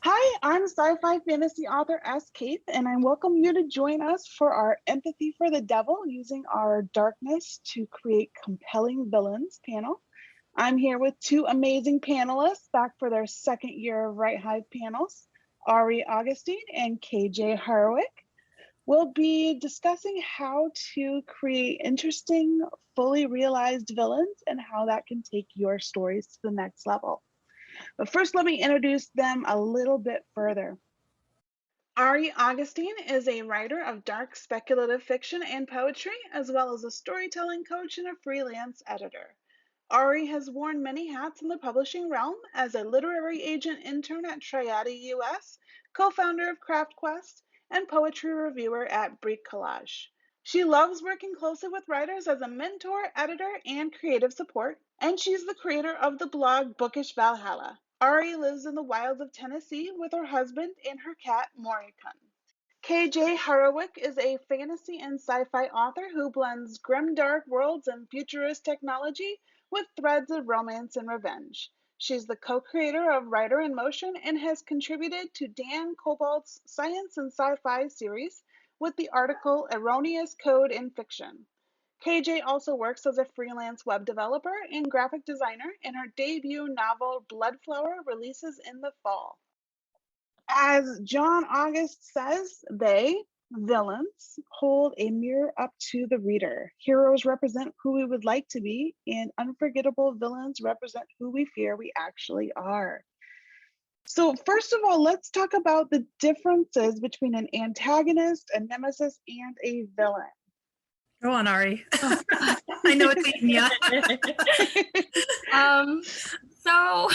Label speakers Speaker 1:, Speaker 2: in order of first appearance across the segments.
Speaker 1: Hi, I'm sci-fi fantasy author S. Keith, and I welcome you to join us for our Empathy for the Devil using our darkness to create compelling villains panel. I'm here with two amazing panelists back for their second year of Right Hive panels, Ari Augustine and KJ Harwick. We'll be discussing how to create interesting, fully realized villains and how that can take your stories to the next level. But first, let me introduce them a little bit further. Ari Augustine is a writer of dark speculative fiction and poetry, as well as a storytelling coach and a freelance editor. Ari has worn many hats in the publishing realm as a literary agent intern at Triadi US, co-founder of CraftQuest, and poetry reviewer at Brick Collage. She loves working closely with writers as a mentor, editor, and creative support, and she's the creator of the blog Bookish Valhalla. Ari lives in the wilds of Tennessee with her husband and her cat, Morikun. KJ Harwick is a fantasy and sci-fi author who blends grim dark worlds and futurist technology with threads of romance and revenge. She's the co-creator of Writer in Motion and has contributed to Dan Cobalt's science and sci-fi series with the article Erroneous Code in Fiction. KJ also works as a freelance web developer and graphic designer, and her debut novel Bloodflower releases in the fall. As John August says, they, villains, hold a mirror up to the reader. Heroes represent who we would like to be, and unforgettable villains represent who we fear we actually are. So first of all, let's talk about the differences between an antagonist, a nemesis, and a villain.
Speaker 2: Go on, Ari. I know it's eating you.
Speaker 3: So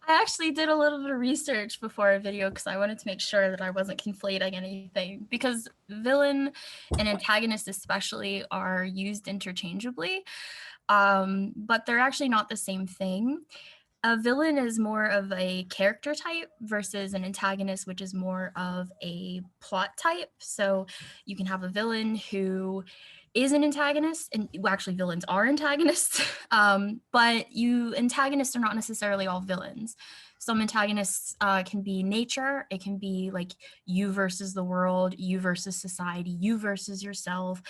Speaker 3: I actually did a little bit of research before our video because I wanted to make sure that I wasn't conflating anything, because villain and antagonist especially are used interchangeably, but they're actually not the same thing. A villain is more of a character type versus an antagonist, which is more of a plot type. So you can have a villain who is an antagonist, and well, actually villains are antagonists, but antagonists are not necessarily all villains. Some antagonists can be nature. It can be like you versus the world, you versus society, you versus yourself.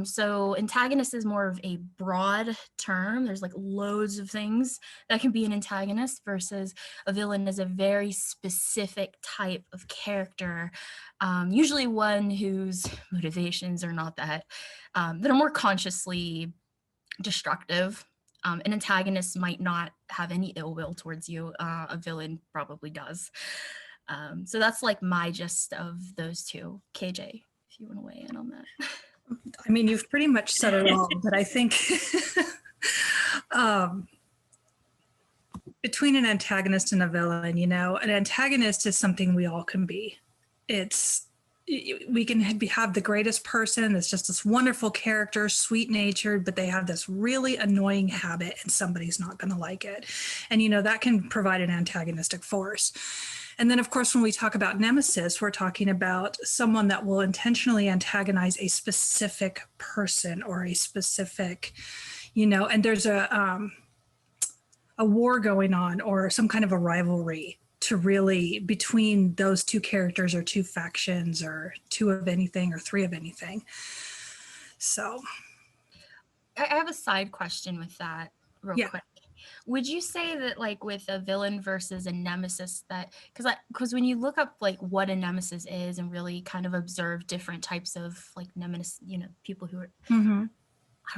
Speaker 3: So antagonist is more of a broad term. There's like loads of things that can be an antagonist, versus a villain is a very specific type of character, usually one whose motivations are not that are more consciously destructive. An antagonist might not have any ill will towards you. A villain probably does. So that's like my gist of those two. KJ, if you want to weigh in on that.
Speaker 2: I mean, you've pretty much said it all, but I think between an antagonist and a villain, an antagonist is something we all can be. We can have the greatest person that's just this wonderful character, sweet-natured, but they have this really annoying habit and somebody's not going to like it. And, that can provide an antagonistic force. And then, of course, when we talk about Nemesis, we're talking about someone that will intentionally antagonize a specific person or a specific, and there's a war going on or some kind of a rivalry to really between those two characters or two factions or two of anything or three of anything. So
Speaker 3: I have a side question with that real quick. Would you say that like with a villain versus a nemesis, that because when you look up like what a nemesis is and really kind of observe different types of like nemesis, people who are, I don't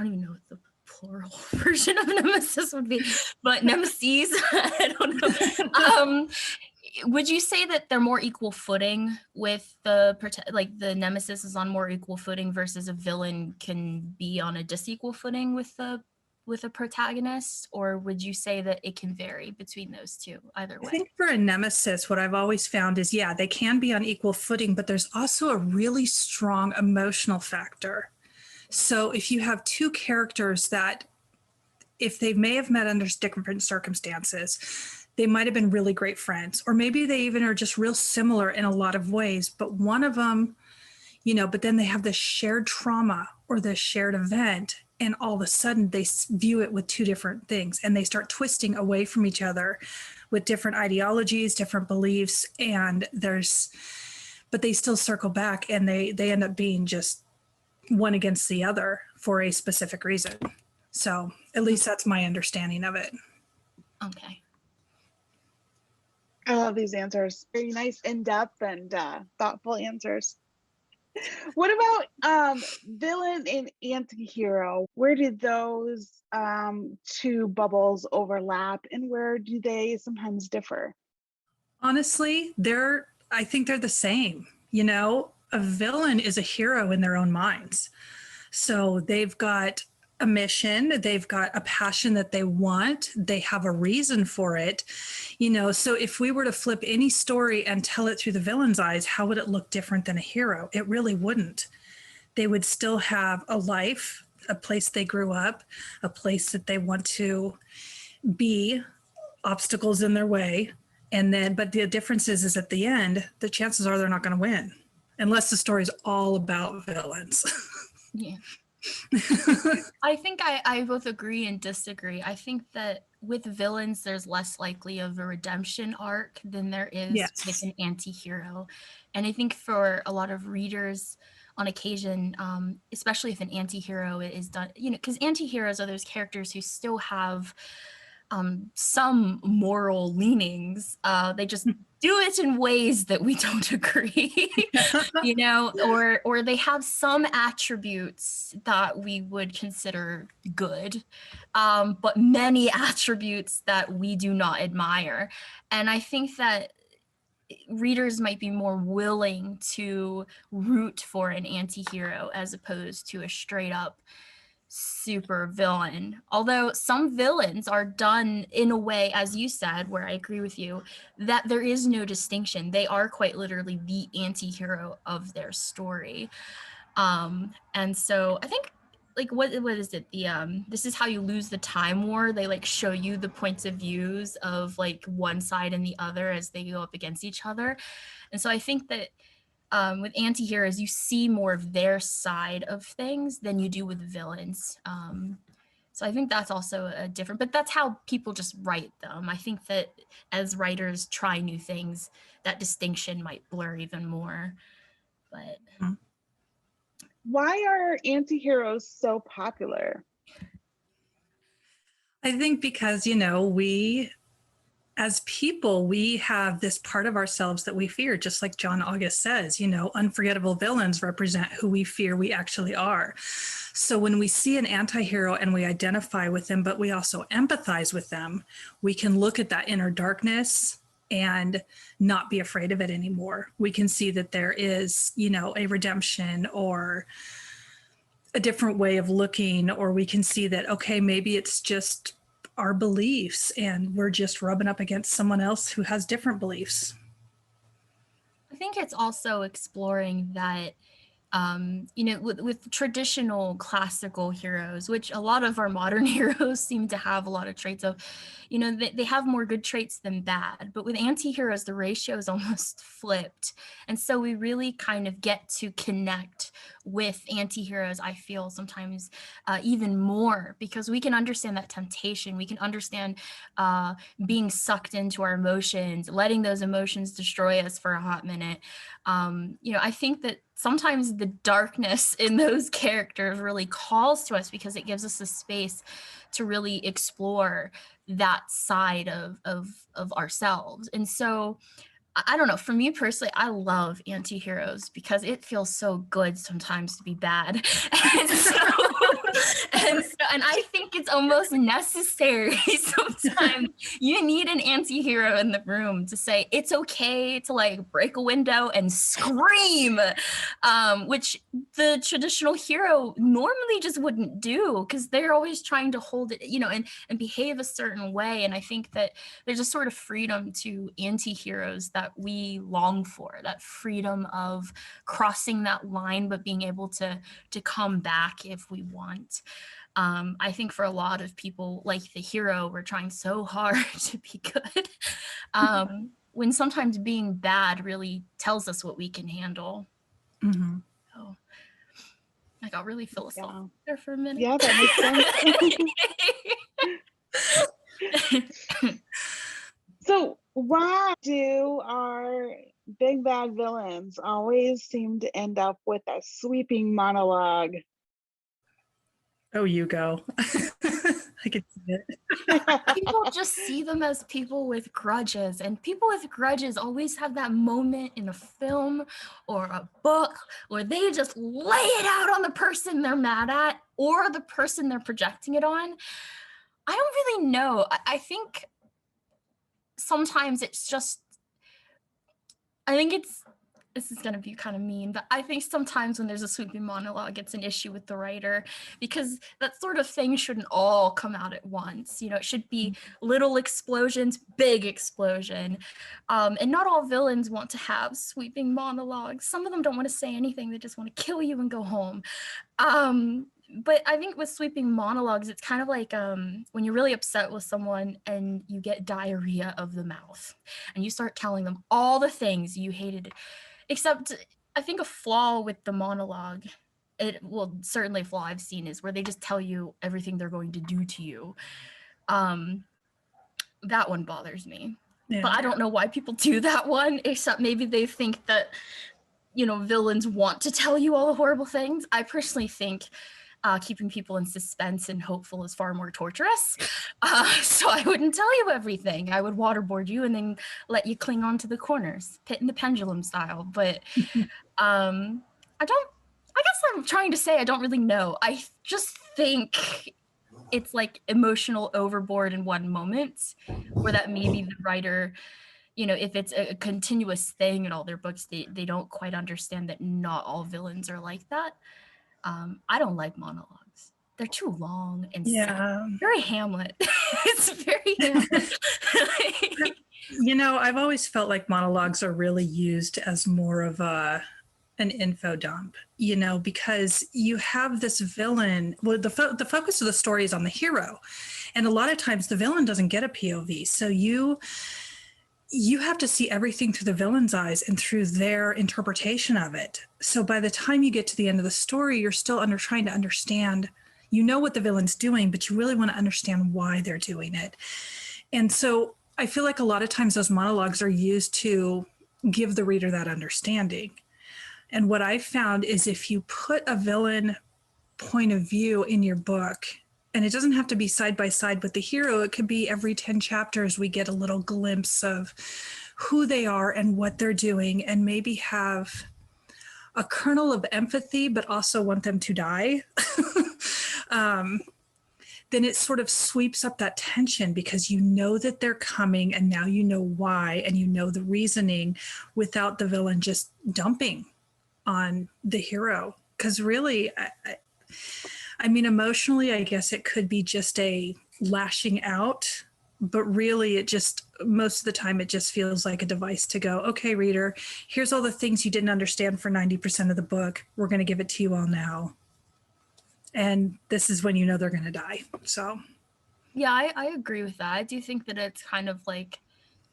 Speaker 3: even know what the plural version of nemesis would be, but nemesis, I don't know. Would you say that they're more equal footing with the nemesis is on more equal footing versus a villain can be on a disequal footing with a protagonist, or would you say that it can vary between those two either way?
Speaker 2: I think for a nemesis, what I've always found is, they can be on equal footing, but there's also a really strong emotional factor. So if you have two characters that, if they may have met under different circumstances, they might have been really great friends, or maybe they even are just real similar in a lot of ways, but one of them, but then they have this shared trauma or this shared event, and all of a sudden they view it with two different things, and they start twisting away from each other with different ideologies, different beliefs, but they still circle back, and they end up being just one against the other for a specific reason. So at least that's my understanding of it.
Speaker 3: Okay.
Speaker 1: I love these answers. Very nice, in-depth, and thoughtful answers. What about villain and anti-hero? Where did those two bubbles overlap, and where do they sometimes differ?
Speaker 2: Honestly, I think they're the same. A villain is a hero in their own minds. So they've got a mission, they've got a passion that they want, they have a reason for it. So if we were to flip any story and tell it through the villain's eyes, how would it look different than a hero? It really wouldn't. They would still have a life, a place they grew up, a place that they want to be, obstacles in their way. But the difference is at the end, the chances are they're not going to win unless the story's all about villains.
Speaker 3: Yeah. I think I both agree and disagree. I think that with villains, there's less likely of a redemption arc than there is with an anti-hero. And I think for a lot of readers on occasion, especially if an anti-hero is done, because anti-heroes are those characters who still have some moral leanings. They just do it in ways that we don't agree, or they have some attributes that we would consider good, but many attributes that we do not admire. And I think that readers might be more willing to root for an anti-hero as opposed to a straight up super villain. Although some villains are done in a way, as you said, where I agree with you, that there is no distinction. They are quite literally the anti-hero of their story. And so I think, like, what is it? This Is How You Lose the Time War. They like show you the points of views of like one side and the other as they go up against each other. And so I think that with anti-heroes, you see more of their side of things than you do with villains. So I think that's also a different, but that's how people just write them. I think that as writers try new things, that distinction might blur even more. But
Speaker 1: why are anti-heroes so popular?
Speaker 2: I think because, we as people, we have this part of ourselves that we fear, just like John August says, unforgettable villains represent who we fear we actually are. So when we see an anti-hero and we identify with them, but we also empathize with them, we can look at that inner darkness and not be afraid of it anymore. We can see that there is, a redemption or a different way of looking, or we can see that, okay, maybe it's just our beliefs and we're just rubbing up against someone else who has different beliefs.
Speaker 3: I think it's also exploring that, with traditional classical heroes, which a lot of our modern heroes seem to have a lot of traits of, they have more good traits than bad. But with anti-heroes, the ratio is almost flipped. And so we really kind of get to connect with anti-heroes, I feel sometimes even more, because we can understand that temptation. We can understand being sucked into our emotions, letting those emotions destroy us for a hot minute. I think that sometimes the darkness in those characters really calls to us because it gives us a space to really explore that side of ourselves. And so I don't know, for me personally, I love anti-heroes because it feels so good sometimes to be bad. And I think it's almost necessary sometimes. You need an anti-hero in the room to say it's okay to like break a window and scream, which the traditional hero normally just wouldn't do because they're always trying to hold it, and behave a certain way. And I think that there's a sort of freedom to anti-heroes that we long for, that freedom of crossing that line, but being able to come back if we want. I think for a lot of people, like the hero, we're trying so hard to be good, when sometimes being bad really tells us what we can handle.
Speaker 2: Mm-hmm.
Speaker 3: So. I got really philosophical
Speaker 1: Yeah.
Speaker 3: there for a minute.
Speaker 1: Yeah, that makes sense. So why do our big bad villains always seem to end up with a sweeping monologue?
Speaker 2: Oh, you go. I could see it.
Speaker 3: People just see them as people with grudges, and people with grudges always have that moment in a film or a book where they just lay it out on the person they're mad at or the person they're projecting it on. I don't really know. I think sometimes it's just, I think it's, this is going to be kind of mean, but I think sometimes when there's a sweeping monologue, it's an issue with the writer, because that sort of thing shouldn't all come out at once. You know, it should be little explosions, big explosion. And not all villains want to have sweeping monologues. Some of them don't want to say anything. They just want to kill you and go home. But I think with sweeping monologues, it's kind of like when you're really upset with someone and you get diarrhea of the mouth and you start telling them all the things you hated. Except I think a flaw with the monologue, certainly a flaw I've seen, is where they just tell you everything they're going to do to you. That one bothers me. Yeah. But I don't know why people do that one, except maybe they think that, you know, villains want to tell you all the horrible things. I personally think keeping people in suspense and hopeful is far more torturous. So I wouldn't tell you everything. I would waterboard you and then let you cling on to the corners, pit in the pendulum style. But I guess I'm trying to say I don't really know. I just think it's like emotional overboard in one moment, or that maybe the writer, you know, if it's a continuous thing in all their books, they don't quite understand that not all villains are like that. I don't like monologues. They're too long and very Hamlet. It's very Hamlet.
Speaker 2: You know, I've always felt like monologues are really used as more of an info dump, you know, because you have this villain. Well, the focus of the story is on the hero. And a lot of times the villain doesn't get a POV. So you have to see everything through the villain's eyes and through their interpretation of it. So by the time you get to the end of the story, you're still trying to understand, you know what the villain's doing, but you really want to understand why they're doing it. And so I feel like a lot of times those monologues are used to give the reader that understanding. And what I found is if you put a villain point of view in your book, and it doesn't have to be side by side with the hero. It could be every 10 chapters, we get a little glimpse of who they are and what they're doing, and maybe have a kernel of empathy, but also want them to die. Then it sort of sweeps up that tension because you know that they're coming and now you know why and you know the reasoning without the villain just dumping on the hero. Because really, I mean, emotionally, I guess it could be just a lashing out, but really it just, most of the time, it just feels like a device to go, okay, reader, here's all the things you didn't understand for 90% of the book. We're going to give it to you all now. And this is when you know they're going to die. So.
Speaker 3: Yeah, I agree with that. I do think that it's kind of like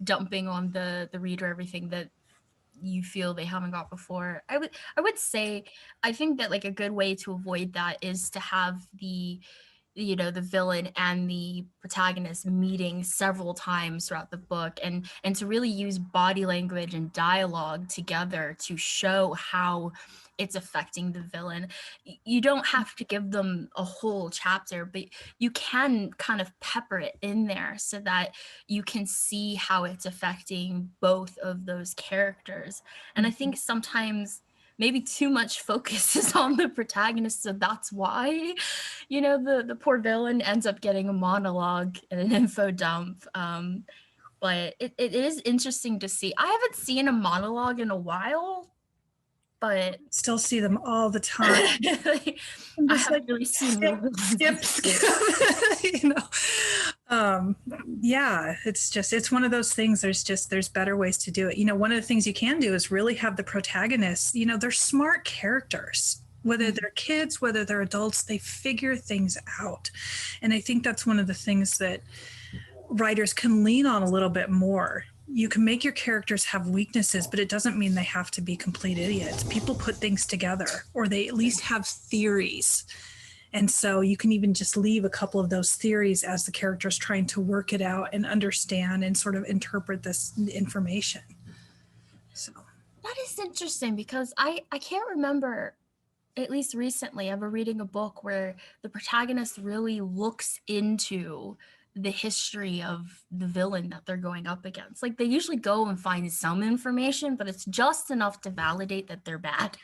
Speaker 3: dumping on the reader everything that you feel they haven't got before. I would say, I think that like a good way to avoid that is to have the villain and the protagonist meeting several times throughout the book, and to really use body language and dialogue together to show how it's affecting the villain. You don't have to give them a whole chapter, but you can kind of pepper it in there so that you can see how it's affecting both of those characters. And I think sometimes maybe too much focus is on the protagonist, so that's why, you know, the poor villain ends up getting a monologue and an info dump. But it is interesting to see. I haven't seen a monologue in a while, but
Speaker 2: still see them all the time.
Speaker 3: I haven't really seen
Speaker 2: skip. You know, yeah, it's one of those things. There's better ways to do it. You know, one of the things you can do is really have the protagonists, you know, they're smart characters, whether they're kids, whether they're adults, they figure things out. And I think that's one of the things that writers can lean on a little bit more, you can make your characters have weaknesses, but it doesn't mean they have to be complete idiots. People put things together, or they at least have theories. And so you can even just leave a couple of those theories as the character's trying to work it out and understand and sort of interpret this information. So
Speaker 3: that is interesting, because I can't remember, at least recently, ever reading a book where the protagonist really looks into the history of the villain that they're going up against. Like, they usually go and find some information, but it's just enough to validate that they're bad.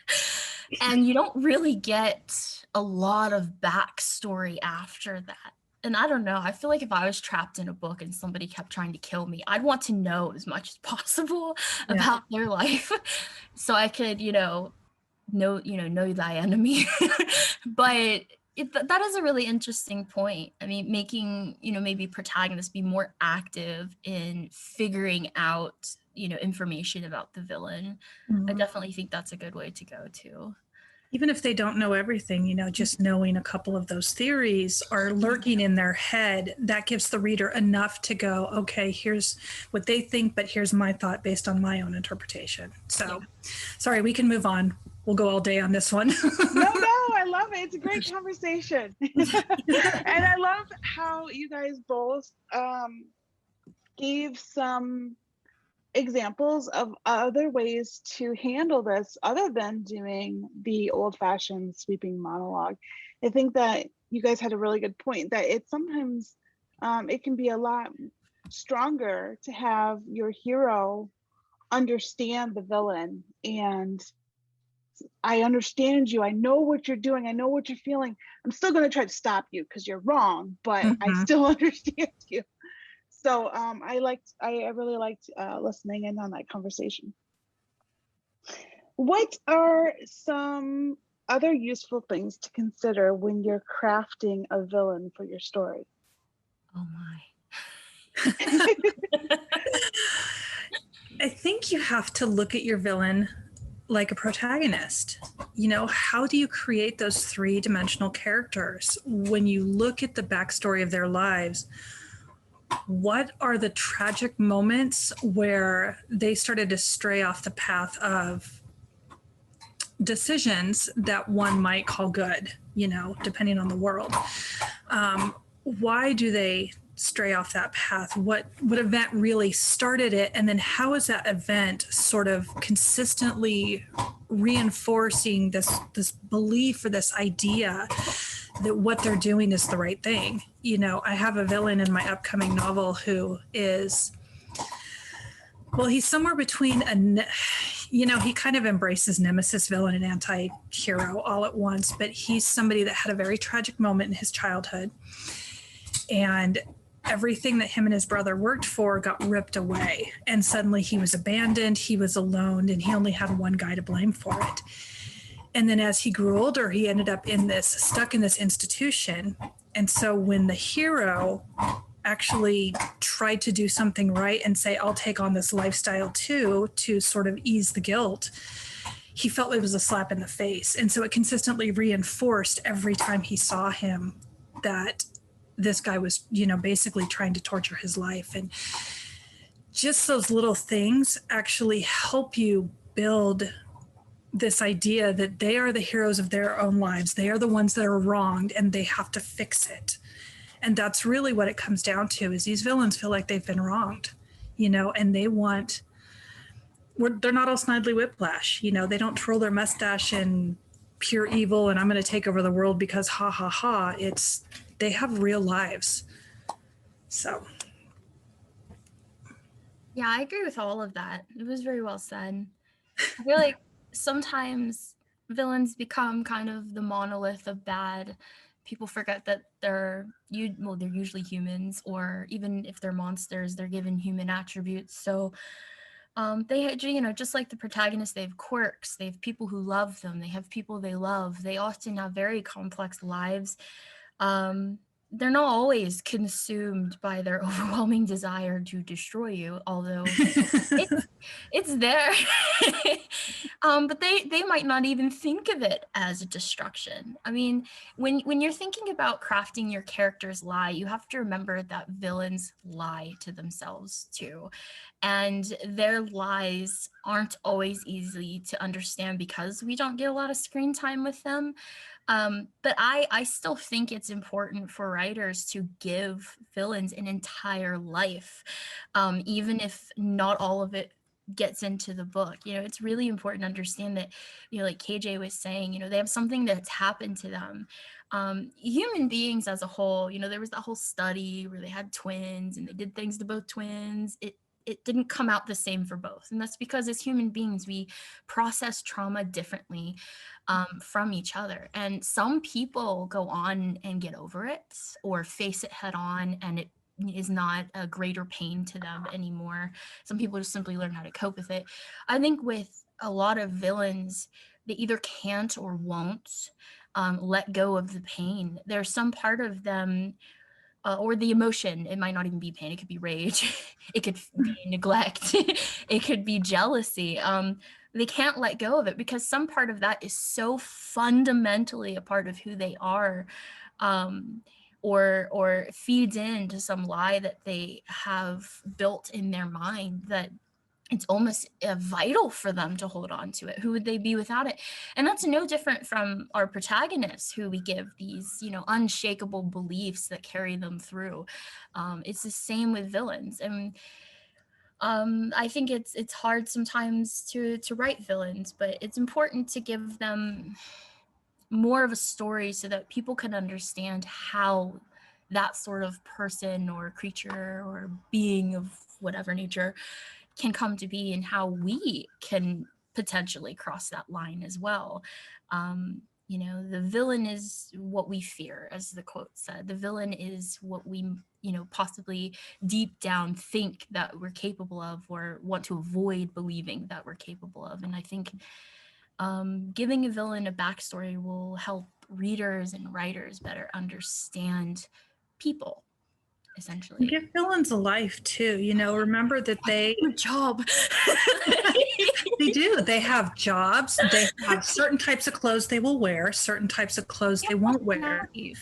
Speaker 3: And you don't really get a lot of backstory after that. And I don't know, I feel like if I was trapped in a book and somebody kept trying to kill me, I'd want to know as much as possible about their life so I could, know thy enemy. But that is a really interesting point. I mean, making, maybe protagonists be more active in figuring out, information about the villain. I definitely think that's a good way to go too.
Speaker 2: Even if they don't know everything, just knowing a couple of those theories are lurking in their head, that gives the reader enough to go, okay, here's what they think, but here's my thought based on my own interpretation. So, sorry, we can move on. We'll go all day on this one.
Speaker 1: No, I love it. It's a great conversation. And I love how you guys both gave some examples of other ways to handle this other than doing the old-fashioned sweeping monologue. I think that you guys had a really good point that it sometimes it can be a lot stronger to have your hero understand the villain and I understand you. I know what you're doing. I know what you're feeling. I'm still going to try to stop you because you're wrong, but I still understand you. So I really liked listening in on that conversation. What are some other useful things to consider when you're crafting a villain for your story?
Speaker 3: Oh my.
Speaker 2: I think you have to look at your villain like a protagonist. How do you create those three-dimensional characters? When you look at the backstory of their lives, what are the tragic moments where they started to stray off the path of decisions that one might call good, depending on the world? Why do they stray off that path? What event really started it? And then how is that event sort of consistently reinforcing this belief or this idea that what they're doing is the right thing? I have a villain in my upcoming novel who is, well, he's somewhere between he kind of embraces Nemesis, villain and anti-hero all at once, but he's somebody that had a very tragic moment in his childhood. And everything that him and his brother worked for got ripped away. And suddenly he was abandoned, he was alone, and he only had one guy to blame for it. And then as he grew older, he ended up stuck in this institution. And so when the hero actually tried to do something right and say, I'll take on this lifestyle too, to sort of ease the guilt, he felt it was a slap in the face. And so it consistently reinforced every time he saw him that this guy was, basically trying to torture his life. And just those little things actually help you build this idea that they are the heroes of their own lives. They are the ones that are wronged and they have to fix it. And that's really what it comes down to, is these villains feel like they've been wronged, and they're not all Snidely Whiplash, they don't twirl their mustache and pure evil and I'm going to take over the world because ha ha ha. They have real lives. So.
Speaker 3: Yeah, I agree with all of that. It was very well said. I feel like sometimes villains become kind of the monolith of bad. People forget that they're usually humans, or even if they're monsters, they're given human attributes. So they, just like the protagonist, they have quirks, they have people who love them, they have people they love. They often have very complex lives. They're not always consumed by their overwhelming desire to destroy you, although it's there. But they might not even think of it as a destruction. I mean, when you're thinking about crafting your character's lie, you have to remember that villains lie to themselves too. and their lies aren't always easy to understand because we don't get a lot of screen time with them. But I still think it's important for writers to give villains an entire life, even if not all of it gets into the book. It's really important to understand that, like KJ was saying, they have something that's happened to them. Human beings as a whole, there was that whole study where they had twins and they did things to both twins. It didn't come out the same for both. And that's because as human beings, we process trauma differently from each other. And some people go on and get over it or face it head on, and it is not a greater pain to them anymore. Some people just simply learn how to cope with it. I think with a lot of villains, they either can't or won't let go of the pain. There's some part of them or the emotion. It might not even be pain. It could be rage. It could be neglect. It could be jealousy. They can't let go of it because some part of that is so fundamentally a part of who they are, or feeds into some lie that they have built in their mind that it's almost vital for them to hold on to it. Who would they be without it? And that's no different from our protagonists, who we give these, unshakable beliefs that carry them through. It's the same with villains. And I think it's hard sometimes to write villains, but it's important to give them more of a story so that people can understand how that sort of person or creature or being of whatever nature can come to be, and how we can potentially cross that line as well. The villain is what we fear, as the quote said. The villain is what we, possibly deep down think that we're capable of, or want to avoid believing that we're capable of. And I think giving a villain a backstory will help readers and writers better understand people, essentially.
Speaker 2: Give villains a life too. Remember that they
Speaker 3: Good job.
Speaker 2: they do. They have jobs. They have certain types of clothes they will wear, certain types of clothes they won't wear. They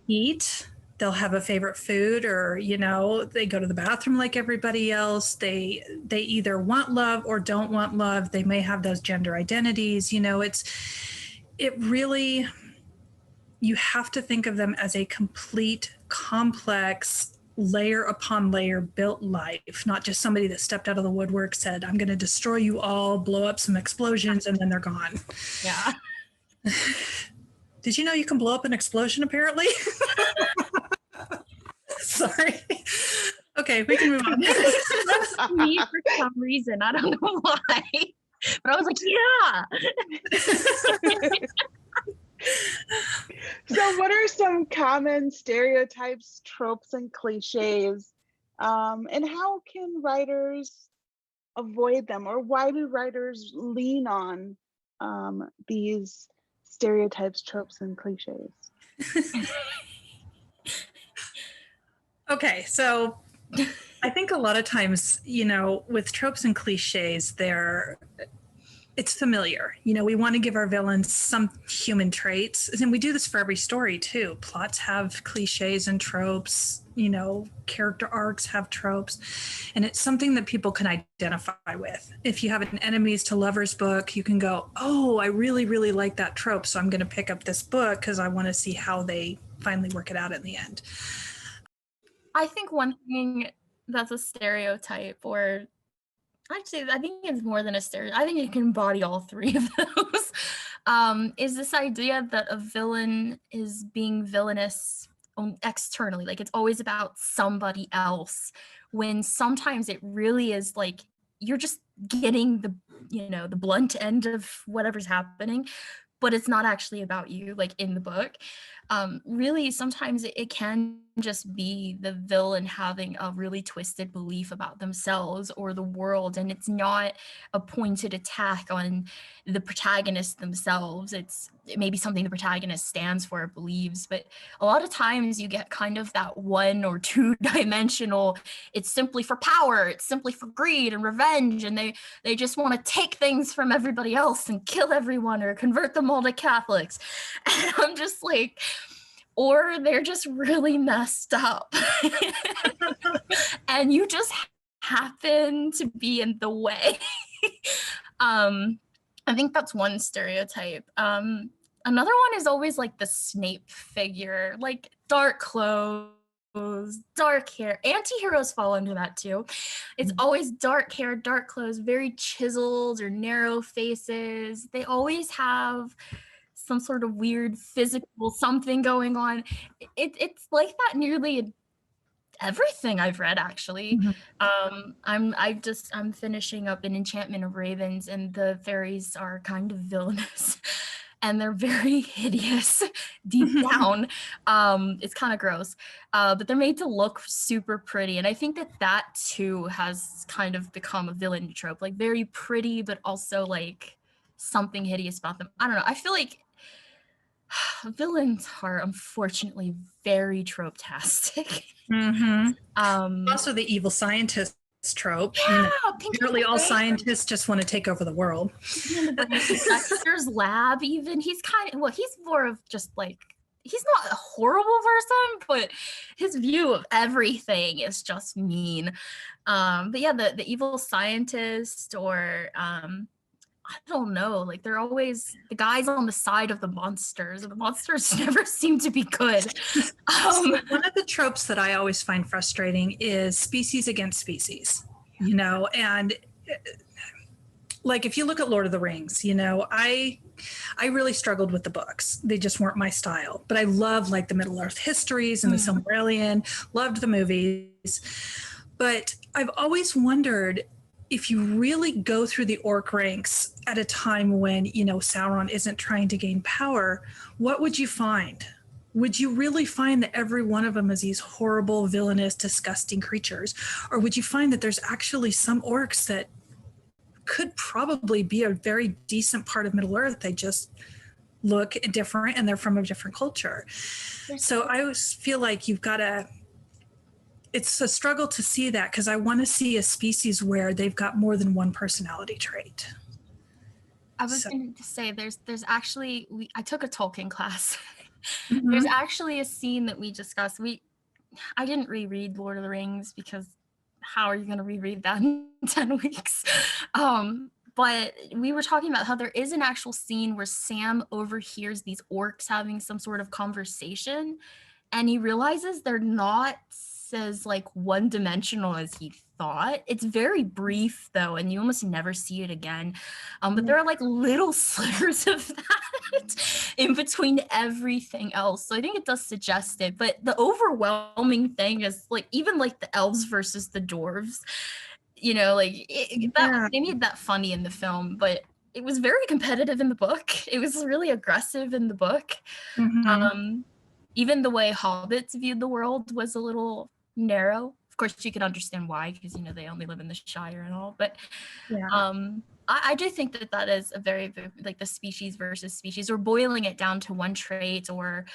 Speaker 2: eat. They'll have a favorite food, or they go to the bathroom like everybody else. They either want love or don't want love. They may have those gender identities. It really, you have to think of them as a complete, complex, layer upon layer built life, not just somebody that stepped out of the woodwork, said, I'm going to destroy you all, blow up some explosions, and then they're gone.
Speaker 3: Yeah.
Speaker 2: Did you know you can blow up an explosion, apparently? Sorry. Okay, we can move on.
Speaker 3: That's me for some reason. I don't know why. But I was like, yeah.
Speaker 1: So what are some common stereotypes, tropes, and cliches? And how can writers avoid them? Or why do writers lean on these stereotypes, tropes, and cliches?
Speaker 2: Okay, so I think a lot of times, with tropes and cliches, it's familiar. We want to give our villains some human traits. And we do this for every story too. Plots have cliches and tropes, character arcs have tropes. And it's something that people can identify with. If you have an enemies to lovers book, you can go, oh, I really, really like that trope. So I'm going to pick up this book because I want to see how they finally work it out in the end.
Speaker 3: I think one thing that's a stereotype, or actually, I think it's more than a stereotype. I think it can embody all three of those. Is this idea that a villain is being villainous externally, like it's always about somebody else, when sometimes it really is like you're just getting the blunt end of whatever's happening, but it's not actually about you, like in the book. Really, sometimes it can just be the villain having a really twisted belief about themselves or the world, and it's not a pointed attack on the protagonist themselves. It may be something the protagonist stands for or believes, but a lot of times you get kind of that one or two dimensional, it's simply for power, it's simply for greed and revenge, and they just want to take things from everybody else and kill everyone or convert them all to Catholics. And I'm just like, or they're just really messed up. And you just happen to be in the way. I think that's one stereotype. Another one is always like the Snape figure, like dark clothes, dark hair. Anti-heroes fall under that too. It's always dark hair, dark clothes, very chiseled or narrow faces. They always have some sort of weird physical something going on. It's like that nearly everything I've read, actually. I'm finishing up an Enchantment of Ravens, and the fairies are kind of villainous and they're very hideous deep down. It's kind of gross, but they're made to look super pretty, and I think that too has kind of become a villain trope, like very pretty but also like something hideous about them. I don't know, I feel like villains are unfortunately very trope-tastic.
Speaker 2: Also the evil scientist trope.
Speaker 3: Yeah,
Speaker 2: Apparently all scientists just want to take over the world.
Speaker 3: Dexter's lab, even, he's more of just like, he's not a horrible person, but his view of everything is just mean. But yeah, the evil scientist, or I don't know, like they're always the guys on the side of the monsters, and the monsters never seem to be good.
Speaker 2: One of the tropes that I always find frustrating is species against species, and like if you look at Lord of the Rings, I really struggled with the books. They just weren't my style, but I love like the Middle Earth histories and the Silmarillion, loved the movies. But I've always wondered, if you really go through the orc ranks at a time when, Sauron isn't trying to gain power, what would you find? Would you really find that every one of them is these horrible, villainous, disgusting creatures? Or would you find that there's actually some orcs that could probably be a very decent part of Middle Earth? They just look different and they're from a different culture. So I always feel like it's a struggle to see that, because I want to see a species where they've got more than one personality trait.
Speaker 3: I was going to say, there's actually, I took a Tolkien class. There's actually a scene that we discussed. I didn't reread Lord of the Rings, because how are you going to reread that in 10 weeks? But we were talking about how there is an actual scene where Sam overhears these orcs having some sort of conversation, and he realizes they're not as like one-dimensional as he thought. It's very brief though, and you almost never see it again. But there are like little slivers of that in between everything else. So I think it does suggest it. But the overwhelming thing is like, even like the elves versus the dwarves, they made that funny in the film, but it was very competitive in the book. It was really aggressive in the book. Even the way hobbits viewed the world was a little narrow. Of course, you can understand why, because they only live in the Shire and all. But I do think that is a very, very, like, the species versus species, or boiling it down to one trait or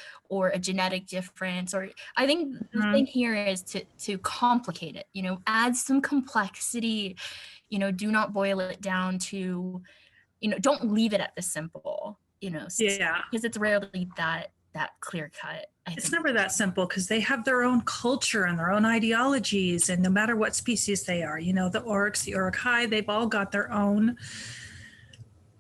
Speaker 3: a genetic difference. Or I think the thing here is to complicate it. Add some complexity. Do not boil it down to, don't leave it at the simple. Because it's rarely that clear cut.
Speaker 2: It's never that simple, because they have their own culture and their own ideologies, and no matter what species they are, the orcs, the Uruk-hai, they've all got their own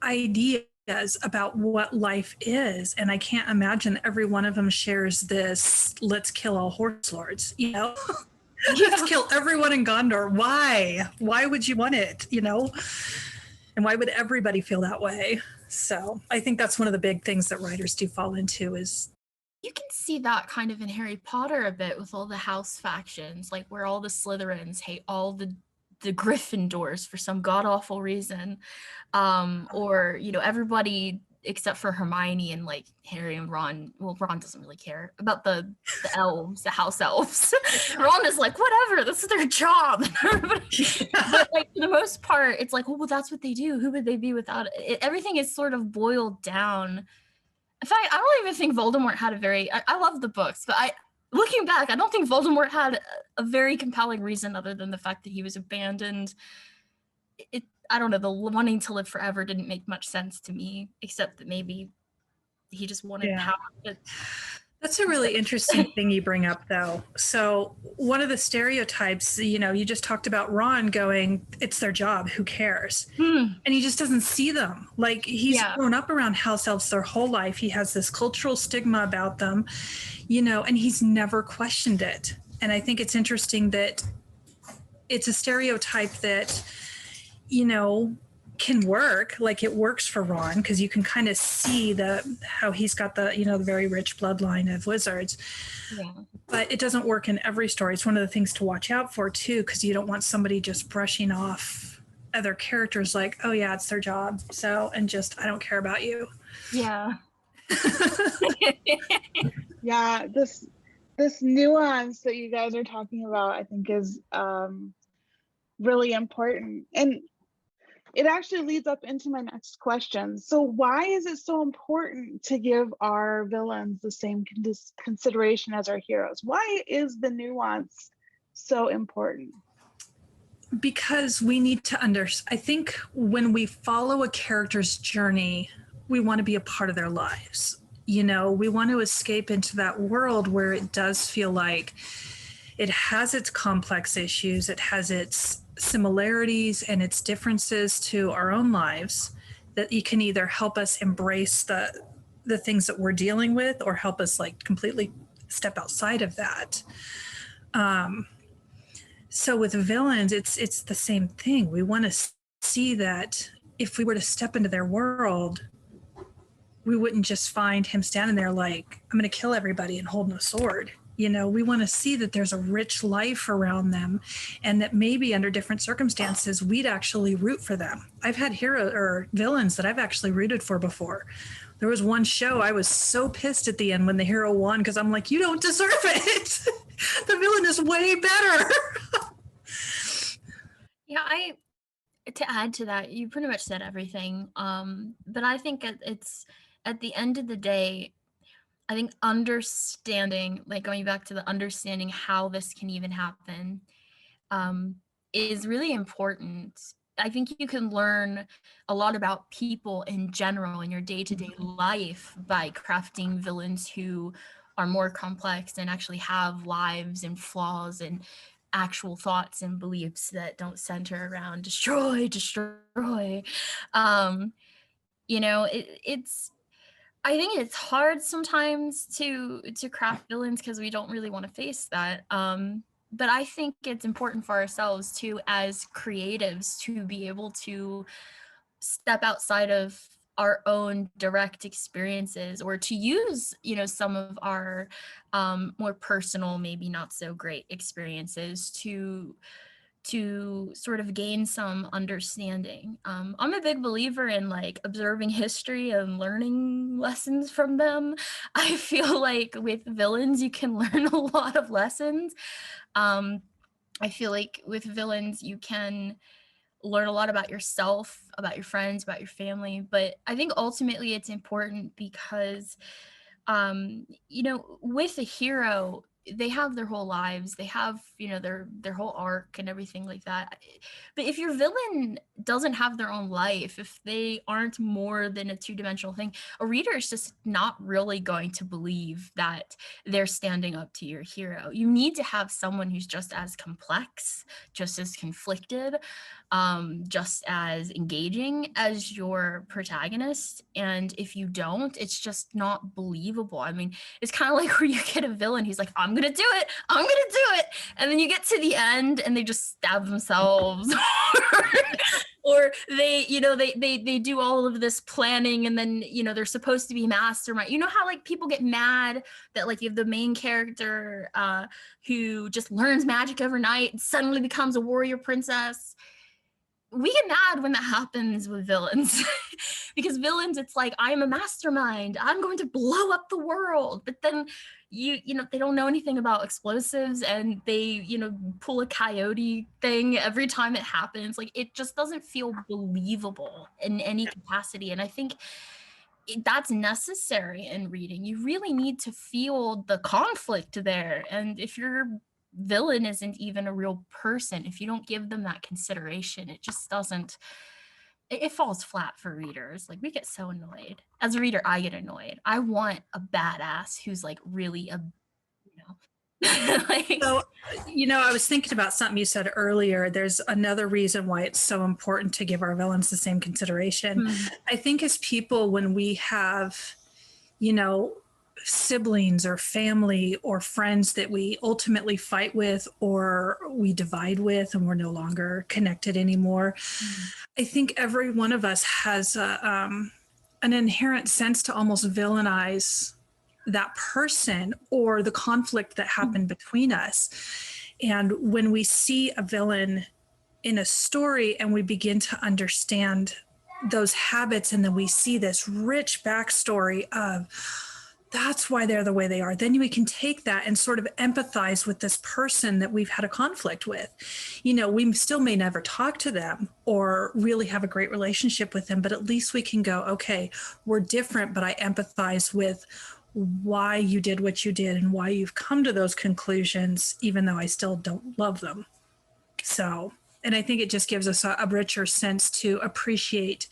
Speaker 2: ideas about what life is, and I can't imagine every one of them shares this let's kill all horse lords, let's kill everyone in Gondor. Why would you want it, and why would everybody feel that way? So I think that's one of the big things that writers do fall into. Is
Speaker 3: you can see that kind of in Harry Potter a bit, with all the house factions, like where all the Slytherins hate all the Gryffindors for some god-awful reason, or everybody except for Hermione and like Harry and Ron. Well, Ron doesn't really care about the elves, the house elves. Ron is like, whatever, this is their job. But like, for the most part, it's like, well, that's what they do. Who would they be without it? Everything is sort of boiled down. In fact, I don't even think Voldemort had I love the books, but looking back, I don't think Voldemort had a very compelling reason, other than the fact that he was abandoned. I don't know, the wanting to live forever didn't make much sense to me, except that maybe he just wanted power.
Speaker 2: That's a really interesting thing you bring up, though. So, one of the stereotypes, you just talked about Ron going, it's their job, who cares?
Speaker 3: Hmm.
Speaker 2: And he just doesn't see them. Like, he's
Speaker 3: Yeah.
Speaker 2: grown up around house elves their whole life. He has this cultural stigma about them, and he's never questioned it. And I think it's interesting that it's a stereotype that, you know, can work. Like, it works for Ron because you can kind of see how he's got the very rich bloodline of wizards.
Speaker 3: Yeah.
Speaker 2: But it doesn't work in every story. It's one of the things to watch out for too, because you don't want somebody just brushing off other characters like, oh yeah, it's their job, so, and just, I don't care about you.
Speaker 3: Yeah.
Speaker 1: Yeah, this nuance that you guys are talking about, I think, is really important. And it actually leads up into my next question. So why is it so important to give our villains the same consideration as our heroes? Why is the nuance so important?
Speaker 2: Because we need to I think when we follow a character's journey, we want to be a part of their lives. We want to escape into that world where it does feel like it has its complex issues, it has its similarities and its differences to our own lives, that it can either help us embrace the things that we're dealing with or help us like completely step outside of that. So with villains, it's the same thing. We want to see that if we were to step into their world, we wouldn't just find him standing there like, I'm going to kill everybody and holding a sword. We want to see that there's a rich life around them and that maybe under different circumstances, we'd actually root for them. I've had villains that I've actually rooted for before. There was one show I was so pissed at the end when the hero won because I'm like, you don't deserve it. The villain is way better.
Speaker 3: Yeah, to add to that, you pretty much said everything. But I think it's at the end of the day, I think understanding, like going back to the understanding how this can even happen, is really important. I think you can learn a lot about people in general in your day-to-day life by crafting villains who are more complex and actually have lives and flaws and actual thoughts and beliefs that don't center around destroy. Um, it's I think it's hard sometimes to craft villains because we don't really want to face that. But I think it's important for ourselves too, as creatives, to be able to step outside of our own direct experiences or to use, some of our more personal, maybe not so great experiences to sort of gain some understanding. I'm a big believer in like observing history and learning lessons from them. I feel like with villains, you can learn a lot of lessons. I feel like with villains, you can learn a lot about yourself, about your friends, about your family. But I think ultimately it's important because with a hero, they have their whole lives, they have, their whole arc and everything like that. But if your villain doesn't have their own life, if they aren't more than a two-dimensional thing, a reader is just not really going to believe that they're standing up to your hero. You need to have someone who's just as complex, just as conflicted, just as engaging as your protagonist. And if you don't, it's just not believable. I mean, it's kind of like where you get a villain who's like, I'm gonna do it, and then you get to the end and they just stab themselves. Or they do all of this planning and then they're supposed to be mastermind. How like people get mad that like you have the main character who just learns magic overnight and suddenly becomes a warrior princess. We get mad when that happens with villains because villains, it's like, I'm a mastermind, I'm going to blow up the world. But then they don't know anything about explosives and they pull a coyote thing every time it happens. Like, it just doesn't feel believable in any capacity. And I think that's necessary in reading. You really need to feel the conflict there. And if your villain isn't even a real person, if you don't give them that consideration, it just doesn't it falls flat for readers. Like, we get so annoyed. As a reader, I get annoyed. I want a badass who's like really a, you know, like,
Speaker 2: So, I was thinking about something you said earlier. There's another reason why it's so important to give our villains the same consideration. I think as people, when we have, siblings or family or friends that we ultimately fight with or we divide with and we're no longer connected anymore, I think every one of us has an inherent sense to almost villainize that person or the conflict that happened between us. And when we see a villain in a story and we begin to understand those habits, and then we see this rich backstory of that's why they're the way they are, then we can take that and sort of empathize with this person that we've had a conflict with. We still may never talk to them or really have a great relationship with them, but at least we can go, okay, we're different, but I empathize with why you did what you did and why you've come to those conclusions, even though I still don't love them. So, and I think it just gives us a richer sense to appreciate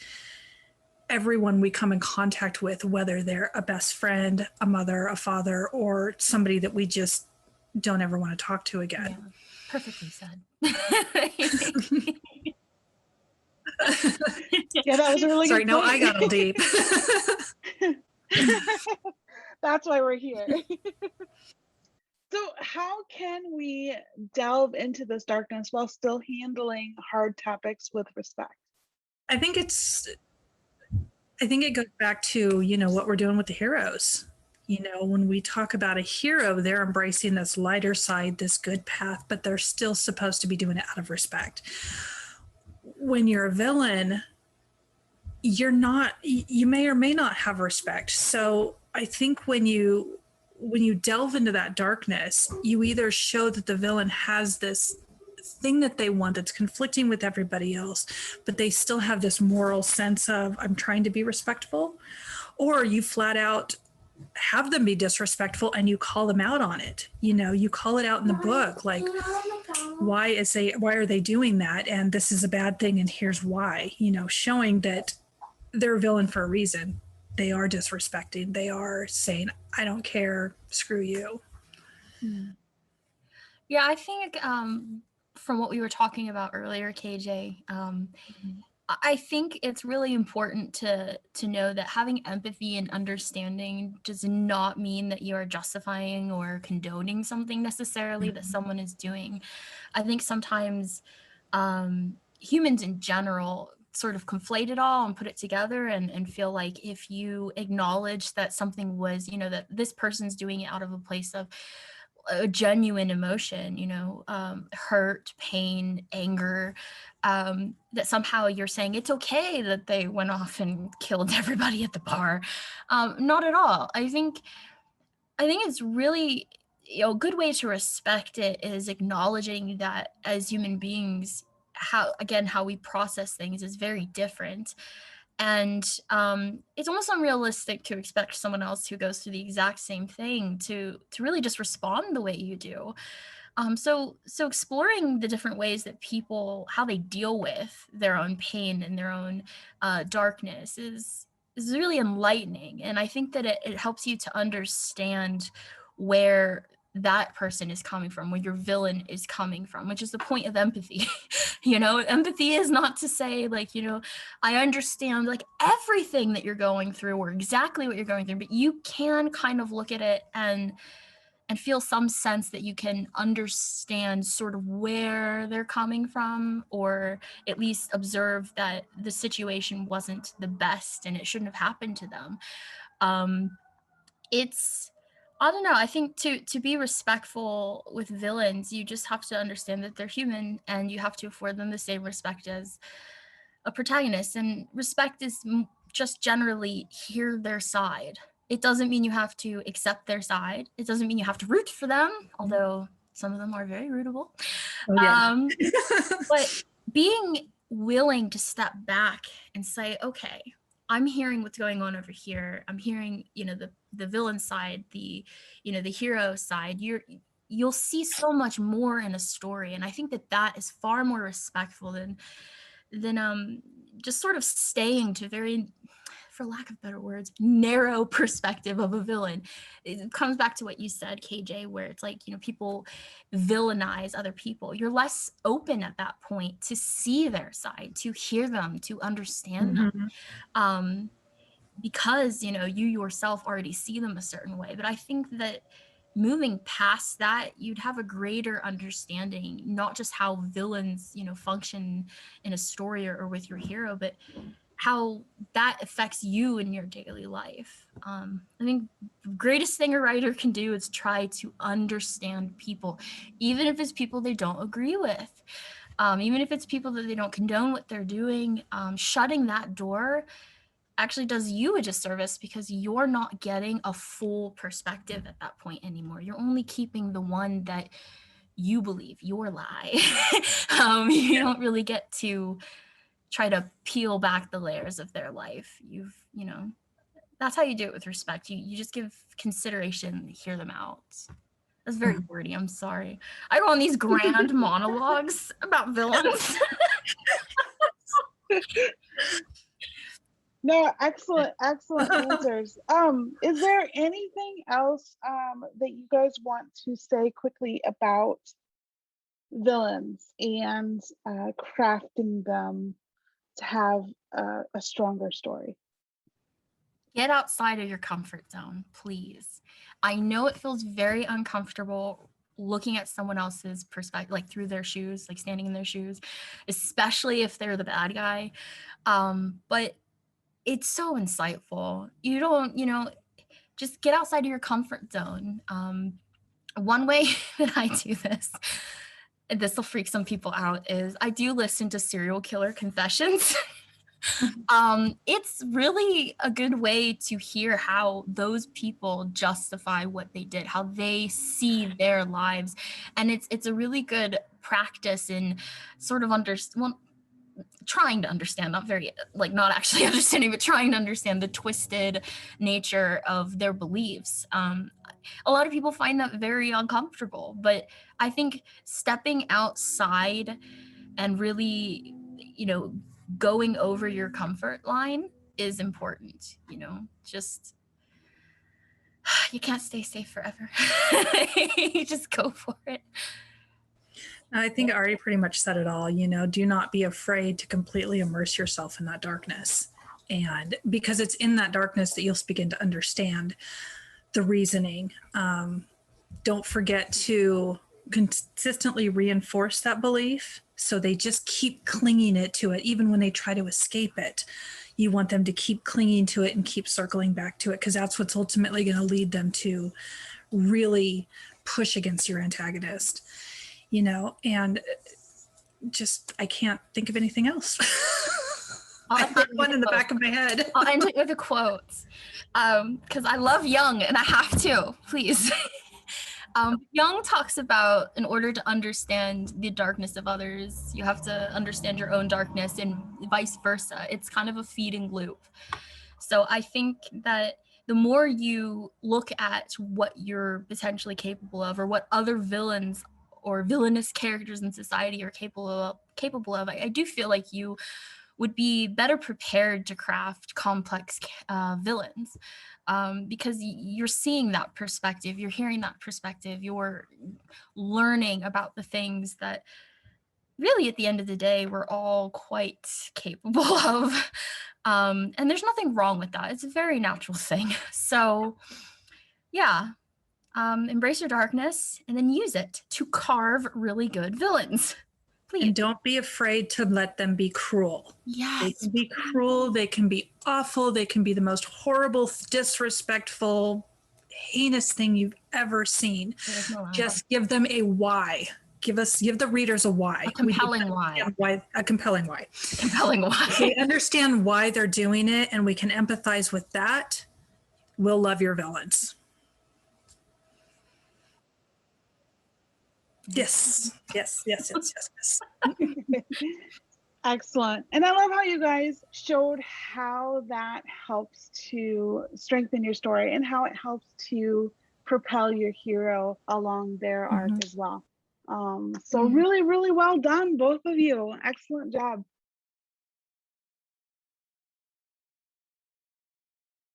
Speaker 2: everyone we come in contact with, whether they're a best friend, a mother, a father, or somebody that we just don't ever want to talk to again.
Speaker 3: Yeah, perfectly said.
Speaker 1: Yeah, that was a really
Speaker 2: Sorry,
Speaker 1: good
Speaker 2: no,
Speaker 1: point.
Speaker 2: I got all deep.
Speaker 1: That's why we're here. So how can we delve into this darkness while still handling hard topics with respect?
Speaker 2: I think it goes back to, what we're doing with the heroes. When we talk about a hero, they're embracing this lighter side, this good path, but they're still supposed to be doing it out of respect. When you're a villain, you may or may not have respect. So I think when you delve into that darkness, you either show that the villain has this thing that they want that's conflicting with everybody else, but they still have this moral sense of, I'm trying to be respectful, or you flat out have them be disrespectful and you call them out on it. You call it out in the book, like, why are they doing that? And this is a bad thing. And here's why, showing that they're a villain for a reason. They are disrespecting. They are saying, I don't care, screw you.
Speaker 3: Yeah, I think from what we were talking about earlier, KJ, I think it's really important to know that having empathy and understanding does not mean that you are justifying or condoning something necessarily that someone is doing. I think sometimes humans in general sort of conflate it all and put it together and feel like if you acknowledge that something was, that this person's doing it out of a place of a genuine emotion, hurt, pain, anger, that somehow you're saying it's okay that they went off and killed everybody at the bar. Not at all. I think it's really, a good way to respect it is acknowledging that as human beings, how we process things is very different. And it's almost unrealistic to expect someone else who goes through the exact same thing to really just respond the way you do. So exploring the different ways that people, how they deal with their own pain and their own darkness is really enlightening. And I think that it helps you to understand where that person is coming from, where your villain is coming from, which is the point of empathy. Empathy is not to say like, I understand like everything that you're going through or exactly what you're going through, but you can kind of look at it and feel some sense that you can understand sort of where they're coming from, or at least observe that the situation wasn't the best and it shouldn't have happened to them. It's, I don't know, I think to be respectful with villains, you just have to understand that they're human and you have to afford them the same respect as a protagonist. And respect is just generally hear their side. It doesn't mean you have to accept their side. It doesn't mean you have to root for them, although some of them are very rootable.
Speaker 2: Oh, yeah.
Speaker 3: But being willing to step back and say, okay, I'm hearing what's going on over here. I'm hearing, the villain side, the hero side. You'll see so much more in a story. And I think that is far more respectful than just sort of staying to very, for lack of better words, narrow perspective of a villain. It comes back to what you said, KJ, where it's like, people villainize other people. You're less open at that point to see their side, to hear them, to understand them. Because, you yourself already see them a certain way. But I think that moving past that, you'd have a greater understanding, not just how villains, function in a story or with your hero, but how that affects you in your daily life. I think the greatest thing a writer can do is try to understand people, even if it's people they don't agree with, even if it's people that they don't condone what they're doing. Shutting that door actually does you a disservice, because you're not getting a full perspective at that point anymore. You're only keeping the one that you believe, your lie. You don't really get to try to peel back the layers of their life. That's how you do it with respect. You just give consideration, hear them out. That's very wordy. I'm sorry. I go on these grand monologues about villains.
Speaker 1: No, excellent answers. Is there anything else that you guys want to say quickly about villains and crafting them to have a stronger story?
Speaker 3: Get outside of your comfort zone, please. I know it feels very uncomfortable looking at someone else's perspective, like through their shoes, like standing in their shoes, especially if they're the bad guy. But it's so insightful. You don't, just get outside of your comfort zone. One way that I do this, and this will freak some people out, is I do listen to serial killer confessions. It's really a good way to hear how those people justify what they did, how they see their lives. And it's a really good practice in sort of trying to understand, not actually understanding, but trying to understand the twisted nature of their beliefs. A lot of people find that very uncomfortable, but I think stepping outside and really, going over your comfort line is important. Just, you can't stay safe forever. You just go for it.
Speaker 2: I think Ari pretty much said it all. Do not be afraid to completely immerse yourself in that darkness. And because it's in that darkness that you'll begin to understand the reasoning. Don't forget to consistently reinforce that belief, so they just keep clinging to it, even when they try to escape it. You want them to keep clinging to it and keep circling back to it, because that's what's ultimately going to lead them to really push against your antagonist. And just, I can't think of anything else. I had one in the back of my head.
Speaker 3: I'll end it with a quote, because I love Jung and I have to, please. Jung talks about, in order to understand the darkness of others, you have to understand your own darkness, and vice versa. It's kind of a feeding loop. So I think that the more you look at what you're potentially capable of, or what other villains or villainous characters in society are capable of, I do feel like you would be better prepared to craft complex villains, because you're seeing that perspective, you're hearing that perspective, you're learning about the things that really, at the end of the day, we're all quite capable of. And there's nothing wrong with that. It's a very natural thing. So yeah, embrace your darkness and then use it to carve really good villains. Please.
Speaker 2: And don't be afraid to let them be cruel.
Speaker 3: Yes.
Speaker 2: They can be cruel, they can be awful, they can be the most horrible, disrespectful, heinous thing you've ever seen. Just give them a why. Give the readers a why.
Speaker 3: A compelling why.
Speaker 2: A compelling why.
Speaker 3: Compelling why.
Speaker 2: If we understand why they're doing it and we can empathize with that, we'll love your villains. Yes.
Speaker 1: Excellent. And I love how you guys showed how that helps to strengthen your story and how it helps to propel your hero along their arc as well. So really, really well done, both of you. Excellent job.